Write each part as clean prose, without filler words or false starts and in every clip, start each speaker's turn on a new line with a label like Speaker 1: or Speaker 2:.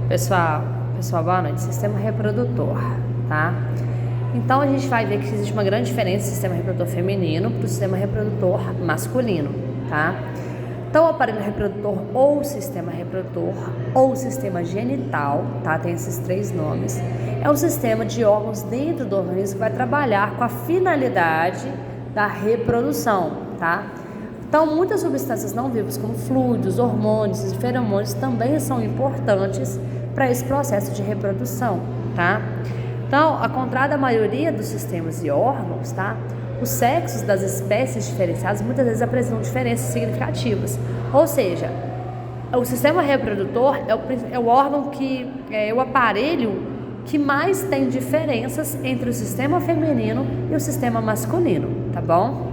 Speaker 1: Pessoal, boa noite. Sistema reprodutor, tá? Então a gente vai ver que existe uma grande diferença do sistema reprodutor feminino para o sistema reprodutor masculino, tá? Então o aparelho reprodutor ou sistema reprodutor ou sistema genital, tá? Tem esses três nomes. É um sistema de órgãos dentro do organismo que vai trabalhar com a finalidade da reprodução, tá? Então, muitas substâncias não vivas, como fluidos, hormônios e feromônios, também são importantes para esse processo de reprodução, tá? Então, ao contrário da maioria dos sistemas e órgãos, tá? Os sexos das espécies diferenciadas muitas vezes apresentam diferenças significativas. Ou seja, o sistema reprodutor é o órgão que é o aparelho que mais tem diferenças entre o sistema feminino e o sistema masculino, tá bom?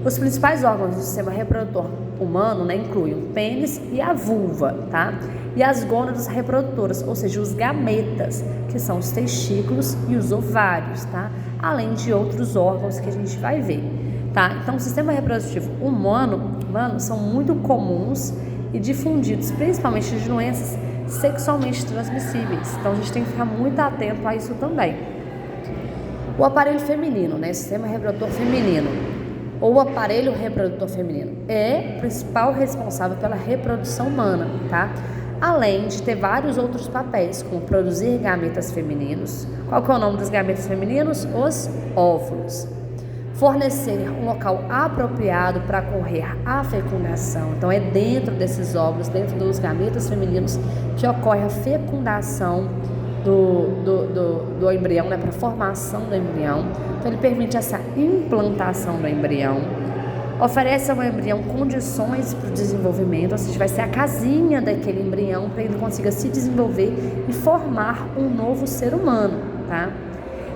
Speaker 1: Os principais órgãos do sistema reprodutor humano, né, incluem o pênis e a vulva, tá? E as gônadas reprodutoras, ou seja, os gametas, que são os testículos e os ovários, tá? Além de outros órgãos que a gente vai ver, tá? Então, o sistema reprodutivo humano são muito comuns e difundidos, principalmente de doenças sexualmente transmissíveis. Então, a gente tem que ficar muito atento a isso também. O aparelho feminino, né, sistema reprodutor feminino, ou o aparelho reprodutor feminino, é o principal responsável pela reprodução humana, tá? Além de ter vários outros papéis, como produzir gametas femininos. Qual que é o nome dos gametas femininos? Os óvulos. Fornecer um local apropriado para ocorrer a fecundação. Então, é dentro desses óvulos, dentro dos gametas femininos, que ocorre a fecundação do embrião, né, para a formação do embrião. Então, ele permite essa implantação do embrião, oferece ao embrião condições para o desenvolvimento, ou seja, vai ser a casinha daquele embrião para ele consiga se desenvolver e formar um novo ser humano, tá?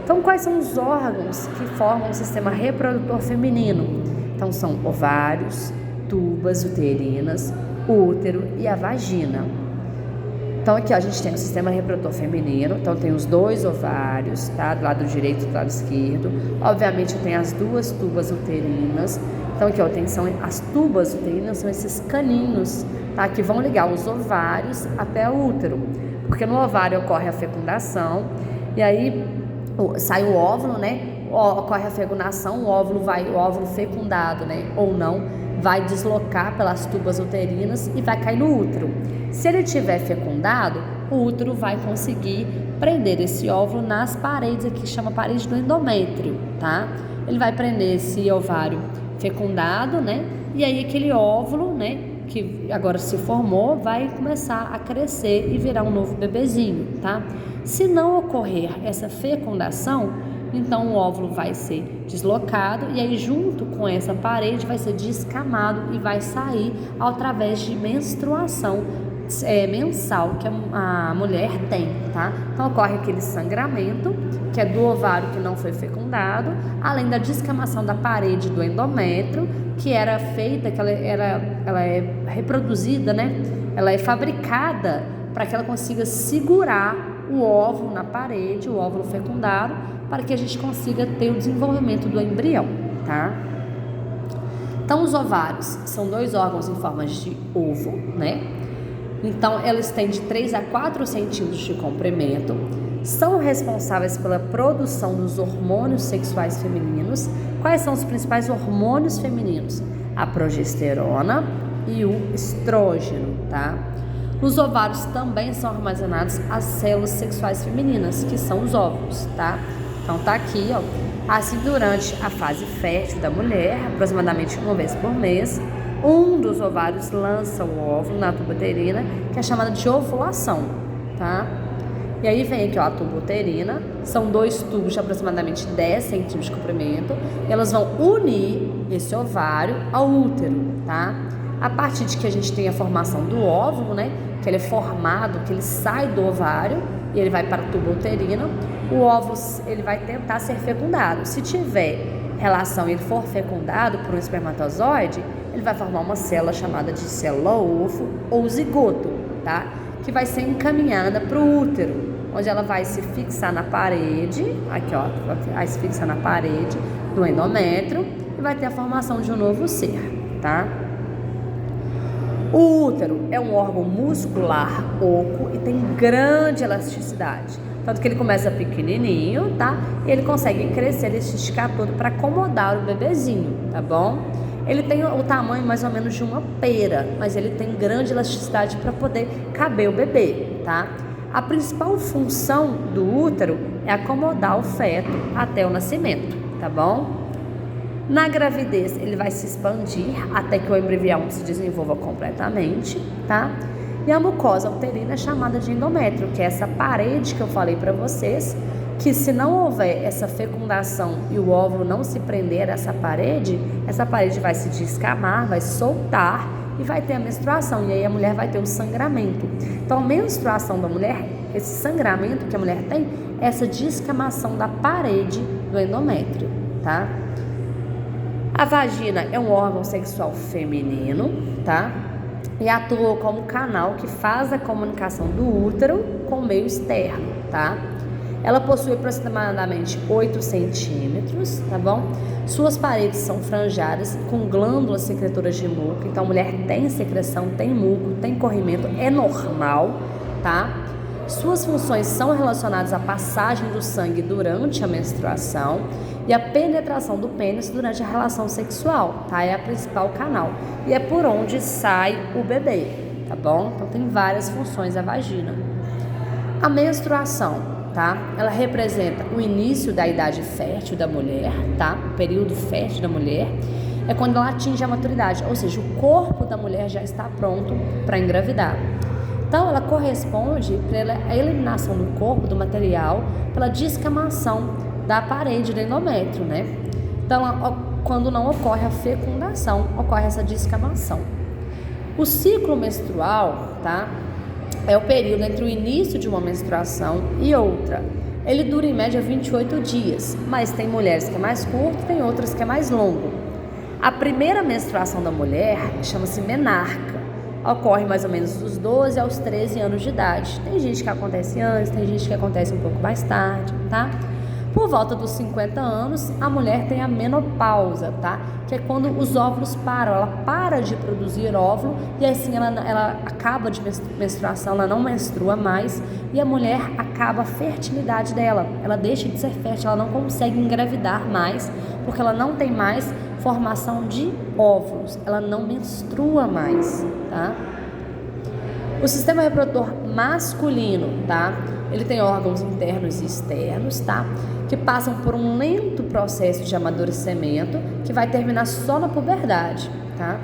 Speaker 1: Então, quais são os órgãos que formam o sistema reprodutor feminino? Então, são ovários, tubas uterinas, útero e a vagina. Então, aqui ó, a gente tem o sistema reprodutor feminino. Então, tem os dois ovários, tá? Do lado direito e do lado esquerdo. Obviamente, tem as duas tubas uterinas. Então, aqui ó, são as tubas uterinas, são esses caninhos, tá? Que vão ligar os ovários até o útero. Porque no ovário ocorre a fecundação. E aí, sai o óvulo, né? Ocorre a fecundação, o óvulo fecundado, né? Ou não, vai deslocar pelas tubas uterinas e vai cair no útero. Se ele tiver fecundado, o útero vai conseguir prender esse óvulo nas paredes, aqui chama parede do endométrio, tá? Ele vai prender esse ovário fecundado, né? E aí aquele óvulo, né, que agora se formou, vai começar a crescer e virar um novo bebezinho, tá? Se não ocorrer essa fecundação, então o óvulo vai ser deslocado e aí junto com essa parede vai ser descamado e vai sair através de menstruação mensal que a mulher tem, tá? Então ocorre aquele sangramento, que é do ovário que não foi fecundado, além da descamação da parede do endométrio, que era feita, que ela é reproduzida, né? Ela é fabricada para que ela consiga segurar o óvulo na parede, o óvulo fecundado, para que a gente consiga ter o desenvolvimento do embrião, tá? Então, os ovários são dois órgãos em forma de ovo, né? Então, eles têm de 3 a 4 centímetros de comprimento, são responsáveis pela produção dos hormônios sexuais femininos. Quais são os principais hormônios femininos? A progesterona e o estrógeno, tá? Nos ovários também são armazenadas as células sexuais femininas, que são os óvulos, tá? Então tá aqui, ó. Assim, durante a fase fértil da mulher, aproximadamente uma vez por mês, um dos ovários lança o óvulo na tuba uterina, que é chamada de ovulação, tá? E aí vem aqui, ó, a tuba uterina, são dois tubos de aproximadamente 10 centímetros de comprimento, e elas vão unir esse ovário ao útero, tá? A partir de que a gente tem a formação do óvulo, né, que ele é formado, que ele sai do ovário e ele vai para a tuba uterina, o óvulo ele vai tentar ser fecundado. Se tiver relação e ele for fecundado por um espermatozoide, ele vai formar uma célula chamada de célula-ovo ou zigoto, tá? Que vai ser encaminhada para o útero, onde ela vai se fixar na parede, aqui ó, vai se fixar na parede do endométrio e vai ter a formação de um novo ser, tá? O útero é um órgão muscular oco e tem grande elasticidade. Tanto que ele começa pequenininho, tá? E ele consegue crescer e esticar todo para acomodar o bebezinho, tá bom? Ele tem o tamanho mais ou menos de uma pera, mas ele tem grande elasticidade para poder caber o bebê, tá? A principal função do útero é acomodar o feto até o nascimento, tá bom? Na gravidez, ele vai se expandir até que o embrião se desenvolva completamente, tá? E a mucosa uterina é chamada de endométrio, que é essa parede que eu falei para vocês, que se não houver essa fecundação e o óvulo não se prender a essa parede vai se descamar, vai soltar e vai ter a menstruação. E aí a mulher vai ter o sangramento. Então, a menstruação da mulher, esse sangramento que a mulher tem, é essa descamação da parede do endométrio, tá? A vagina é um órgão sexual feminino, tá? E atua como canal que faz a comunicação do útero com o meio externo, tá? Ela possui aproximadamente 8 centímetros, tá bom? Suas paredes são franjadas com glândulas secretoras de muco. Então, a mulher tem secreção, tem muco, tem corrimento, é normal, tá? Suas funções são relacionadas à passagem do sangue durante a menstruação e à penetração do pênis durante a relação sexual, tá? É a principal canal. E é por onde sai o bebê, tá bom? Então, tem várias funções a vagina. A menstruação, tá? Ela representa o início da idade fértil da mulher, tá? O período fértil da mulher é quando ela atinge a maturidade, ou seja, o corpo da mulher já está pronto para engravidar. Então, ela corresponde pela eliminação do corpo, do material, pela descamação da parede do endométrio, né? Então, quando não ocorre a fecundação, ocorre essa descamação. O ciclo menstrual, tá? É o período entre o início de uma menstruação e outra. Ele dura em média 28 dias, mas tem mulheres que é mais curto, tem outras que é mais longo. A primeira menstruação da mulher chama-se menarca. Ocorre mais ou menos dos 12 aos 13 anos de idade. Tem gente que acontece antes, tem gente que acontece um pouco mais tarde, tá? Por volta dos 50 anos, a mulher tem a menopausa, tá? Que é quando os óvulos param, ela para de produzir óvulo e assim ela acaba de menstruação, ela não menstrua mais e a mulher acaba a fertilidade dela. Ela deixa de ser fértil, ela não consegue engravidar mais porque ela não tem mais formação de óvulos, ela não menstrua mais, tá? O sistema reprodutor masculino, tá? Ele tem órgãos internos e externos, tá? Que passam por um lento processo de amadurecimento que vai terminar só na puberdade, tá?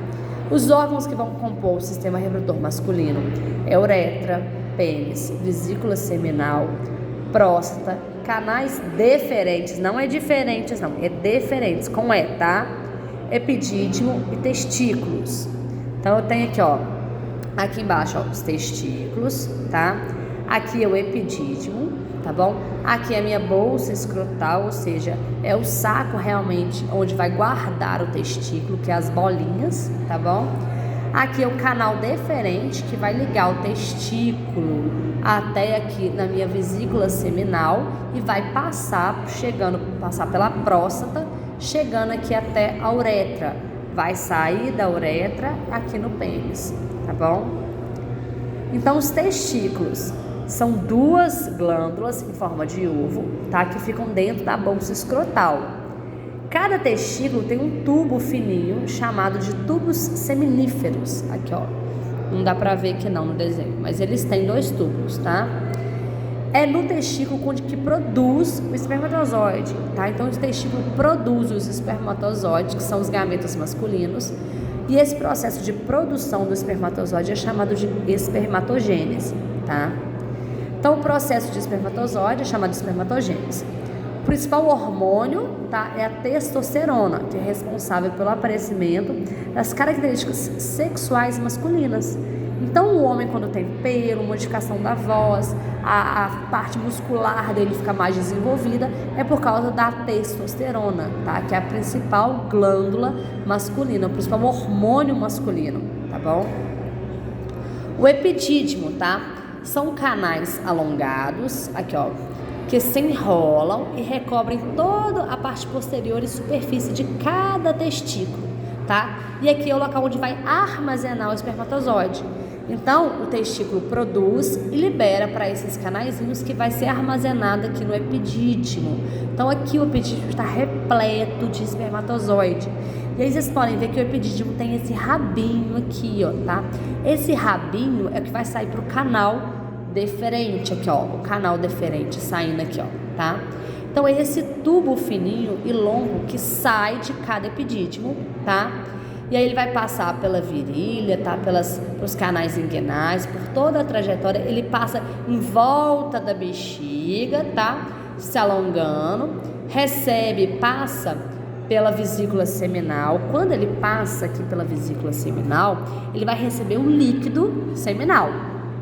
Speaker 1: Os órgãos que vão compor o sistema reprodutor masculino é uretra, pênis, vesícula seminal, próstata, canais deferentes, não é diferentes não, é deferentes, com E, tá? Epidídimo e testículos. Então eu tenho aqui, ó, aqui embaixo, ó, os testículos, tá? Aqui é o epidídimo, tá bom? Aqui é a minha bolsa escrotal, ou seja, é o saco realmente onde vai guardar o testículo, que é as bolinhas, tá bom? Aqui é o canal deferente que vai ligar o testículo até aqui na minha vesícula seminal e vai passar pela próstata, chegando aqui até a uretra. Vai sair da uretra aqui no pênis, tá bom? Então, os testículos são duas glândulas em forma de ovo, tá? Que ficam dentro da bolsa escrotal. Cada testículo tem um tubo fininho chamado de tubos seminíferos. Aqui, ó. Não dá pra ver aqui não no desenho, mas eles têm 2 tubos, tá? É no testículo que produz o espermatozoide, tá? Então, o testículo produz os espermatozoides, que são os gametas masculinos, e esse processo de produção do espermatozoide é chamado de espermatogênese, tá? Então, o processo de espermatozoide é chamado de espermatogênese. O principal hormônio, tá, é a testosterona, que é responsável pelo aparecimento das características sexuais masculinas. Então, o homem, quando tem pelo, modificação da voz, a parte muscular dele fica mais desenvolvida, é por causa da testosterona, tá? Que é a principal glândula masculina, o principal hormônio masculino, tá bom? O epidídimo, tá? São canais alongados, aqui ó, que se enrolam e recobrem toda a parte posterior e superfície de cada testículo. tá? E aqui é o local onde vai armazenar o espermatozoide. Então, o testículo produz e libera para esses canaizinhos que vai ser armazenado aqui no epidídimo. Então, aqui o epidídimo está repleto de espermatozoide. E aí vocês podem ver que o epidídimo tem esse rabinho aqui, ó, tá? Esse rabinho é o que vai sair para o canal deferente aqui, ó. O canal deferente saindo aqui, ó, tá? Então, é esse tubo fininho e longo que sai de cada epidídimo, tá? E aí ele vai passar pela virilha, tá? Pelos canais inguinais, por toda a trajetória. Ele passa em volta da bexiga, tá? Se alongando. Passa pela vesícula seminal. Quando ele passa aqui pela vesícula seminal, ele vai receber um líquido seminal,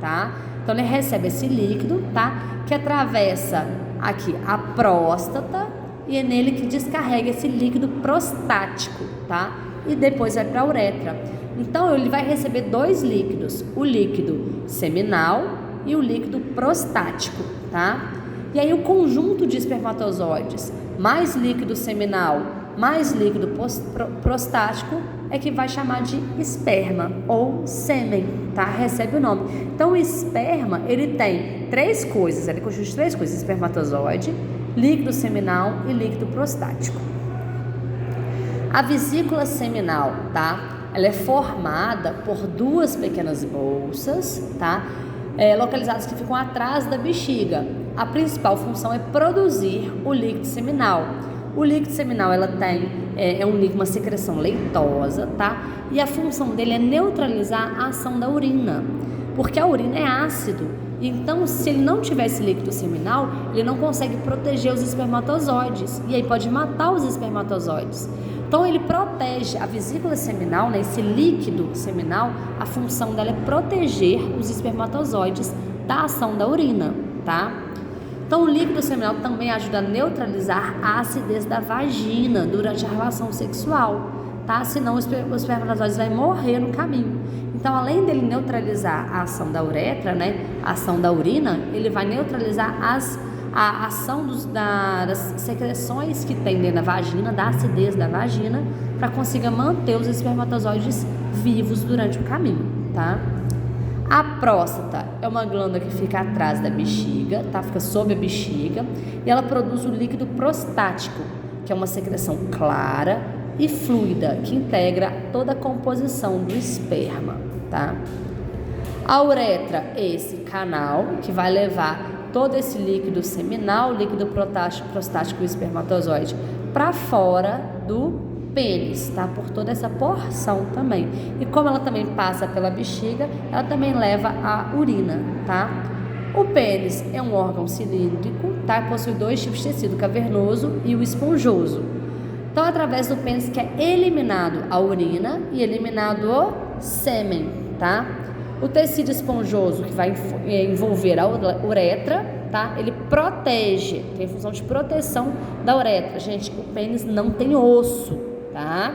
Speaker 1: tá? Então ele recebe esse líquido, tá? Que atravessa aqui a próstata e é nele que descarrega esse líquido prostático, tá? E depois vai para a uretra. Então ele vai receber dois líquidos, o líquido seminal e o líquido prostático, tá? E aí o conjunto de espermatozoides mais líquido seminal mais líquido prostático é que vai chamar de esperma ou sêmen, tá? Recebe o nome. Então o esperma, ele tem três coisas, ele constitui três coisas: espermatozoide, líquido seminal e líquido prostático. A vesícula seminal, tá? Ela é formada por duas pequenas bolsas, tá? Localizadas que ficam atrás da bexiga. A principal função é produzir o líquido seminal. O líquido seminal, ela tem uma secreção leitosa, tá? E a função dele é neutralizar a ação da urina, porque a urina é ácido. Então, se ele não tiver esse líquido seminal, ele não consegue proteger os espermatozoides e aí pode matar os espermatozoides. Então ele protege a vesícula seminal, né, esse líquido seminal, a função dela é proteger os espermatozoides da ação da urina, tá? Então o líquido seminal também ajuda a neutralizar a acidez da vagina durante a relação sexual, tá? Senão os espermatozoides vai morrer no caminho. Então, além dele neutralizar a ação da uretra, né, a ação da urina, ele vai neutralizar a ação das secreções que tem dentro da vagina, da acidez da vagina, para conseguir manter os espermatozoides vivos durante o caminho, tá? A próstata é uma glândula que fica atrás da bexiga, tá? Fica sob a bexiga, e ela produz o líquido prostático, que é uma secreção clara e fluida que integra toda a composição do esperma, tá? A uretra é esse canal que vai levar todo esse líquido seminal, líquido prostático e espermatozoide para fora do pênis, tá? Por toda essa porção também. E como ela também passa pela bexiga, ela também leva a urina, tá? O pênis é um órgão cilíndrico, tá? Possui dois tipos de tecido, cavernoso e o esponjoso. Então, através do pênis que é eliminado a urina e eliminado o sêmen, tá? O tecido esponjoso, que vai envolver a uretra, tá? Ele protege, tem função de proteção da uretra. Gente, o pênis não tem osso, tá?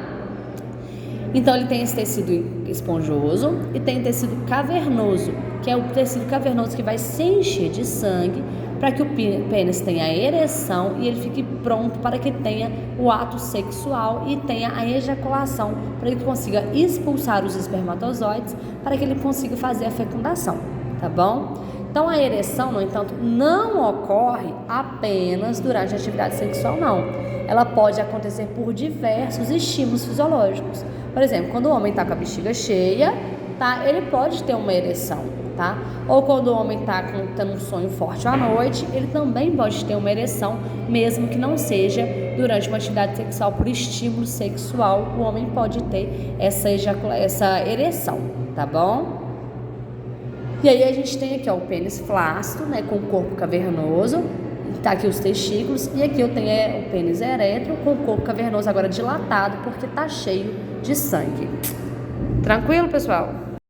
Speaker 1: Então, ele tem esse tecido esponjoso e tem tecido cavernoso, que é o tecido cavernoso que vai se encher de sangue para que o pênis tenha ereção e ele fique pronto para que tenha o ato sexual e tenha a ejaculação, para que ele consiga expulsar os espermatozoides, para que ele consiga fazer a fecundação, tá bom? Então a ereção, no entanto, não ocorre apenas durante a atividade sexual, não. Ela pode acontecer por diversos estímulos fisiológicos. Por exemplo, quando o homem está com a bexiga cheia, tá? Ele pode ter uma ereção, tá? Ou quando o homem está tendo um sonho forte à noite, ele também pode ter uma ereção, mesmo que não seja durante uma atividade sexual, por estímulo sexual, o homem pode ter essa ereção, tá bom? E aí a gente tem aqui, ó, o pênis flácido, né, com o corpo cavernoso, tá aqui os testículos, e aqui eu tenho o pênis erétrio com o corpo cavernoso agora dilatado, porque tá cheio de sangue. Tranquilo, pessoal?